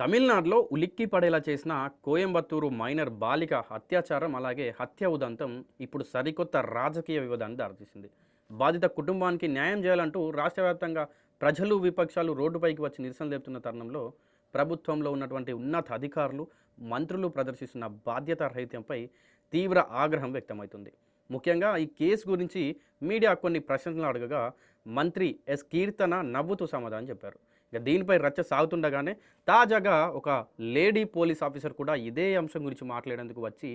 తమిళనాడులో ఉలిక్కి పడేలా చేసిన కోయంబత్తూరు మైనర్ బాలిక అత్యాచారం అలాగే హత్య ఉదంతం ఇప్పుడు సరికొత్త రాజకీయ వివాదానికి దారితీసింది. బాధిత కుటుంబానికి న్యాయం చేయాలంటూ రాష్ట్ర వ్యాప్తంగా ప్రజలు విపక్షాలు రోడ్డుపైకి వచ్చి నిరసన తెలుపుతున్న తరుణంలో ప్రభుత్వంలో ఉన్నటువంటి ఉన్నత అధికారులు మంత్రులు ప్రదర్శిస్తున్న బాధ్యత రహిత్యంపై తీవ్ర ఆగ్రహం వ్యక్తమవుతుంది. ముఖ్యంగా ఈ కేసు గురించి మీడియా కొన్ని ప్రశ్నలు అడగగా మంత్రి ఎస్ కీర్తన నవ్వుతూ సమాధానం చెప్పారు. ఇక దీనిపై రచ్చ సాగుతుండగానే తాజాగా ఒక లేడీ పోలీస్ ఆఫీసర్ కూడా ఇదే అంశం గురించి మాట్లాడేందుకు వచ్చి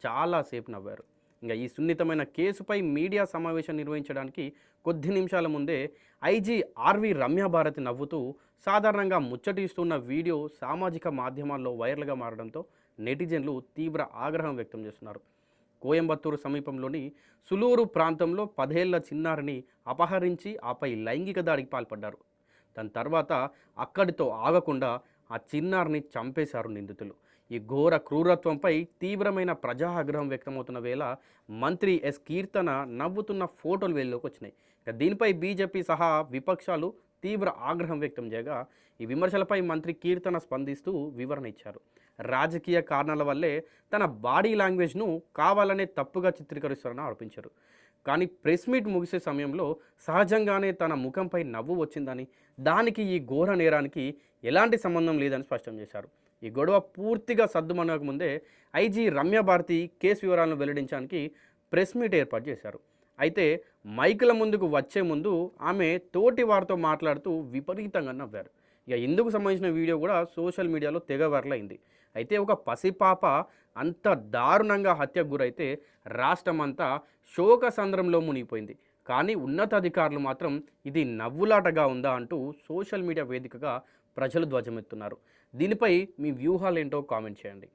చాలాసేపు నవ్వారు. ఇంకా ఈ సున్నితమైన కేసుపై మీడియా సమావేశం నిర్వహించడానికి కొద్ది నిమిషాల ముందే ఐజీ ఆర్వి రమ్యాభారతి నవ్వుతూ సాధారణంగా ముచ్చటిస్తున్న వీడియో సామాజిక మాధ్యమాల్లో వైరల్గా మారడంతో నెటిజన్లు తీవ్ర ఆగ్రహం వ్యక్తం చేస్తున్నారు. కోయంబత్తూరు సమీపంలోని సులూరు ప్రాంతంలో 10 ఏళ్ల చిన్నారిని అపహరించి ఆపై లైంగిక దాడికి పాల్పడ్డారు. దాని తర్వాత అక్కడితో ఆగకుండా ఆ చిన్నారిని చంపేశారు నిందితులు. ఈ ఘోర క్రూరత్వంపై తీవ్రమైన ప్రజా ఆగ్రహం వ్యక్తమవుతున్న వేళ మంత్రి ఎస్ కీర్తన నవ్వుతున్న ఫోటోలు వెలుగులోకి వచ్చినాయి. ఇక దీనిపై బీజేపీ సహా విపక్షాలు తీవ్ర ఆగ్రహం వ్యక్తం చేయగా ఈ విమర్శలపై మంత్రి కీర్తన స్పందిస్తూ వివరణ ఇచ్చారు. రాజకీయ కారణాల వల్లే తన బాడీ లాంగ్వేజ్ను కావాలనే తప్పుగా చిత్రీకరిస్తారని ఆరోపించారు. కానీ ప్రెస్ మీట్ ముగిసే సమయంలో సహజంగానే తన ముఖంపై నవ్వు వచ్చిందని, దానికి ఈ ఘోర నేరానికి ఎలాంటి సంబంధం లేదని స్పష్టం చేశారు. ఈ గొడవ పూర్తిగా సద్దుమనక ముందే ఐజీ రమ్యాభారతి కేసు వివరాలను వెల్లడించడానికి ప్రెస్ మీట్ ఏర్పాటు చేశారు. అయితే మైకుల ముందుకు వచ్చే ముందు ఆమె తోటి వారితో మాట్లాడుతూ విపరీతంగా నవ్వారు. ఇక ఇందుకు సంబంధించిన వీడియో కూడా సోషల్ మీడియాలో తెగ వైరల్ అయింది. అయితే ఒక పసిపాప అంత దారుణంగా హత్యకు గురైతే రాష్ట్రమంతా శోకసంద్రంలో మునిగిపోయింది. కానీ ఉన్నతాధికారులు మాత్రం ఇది నవ్వులాటగా ఉందా అంటూ సోషల్ మీడియా వేదికగా ప్రజలు ధ్వజమెత్తున్నారు. దీనిపై మీ వ్యూహాలేంటో కామెంట్ చేయండి.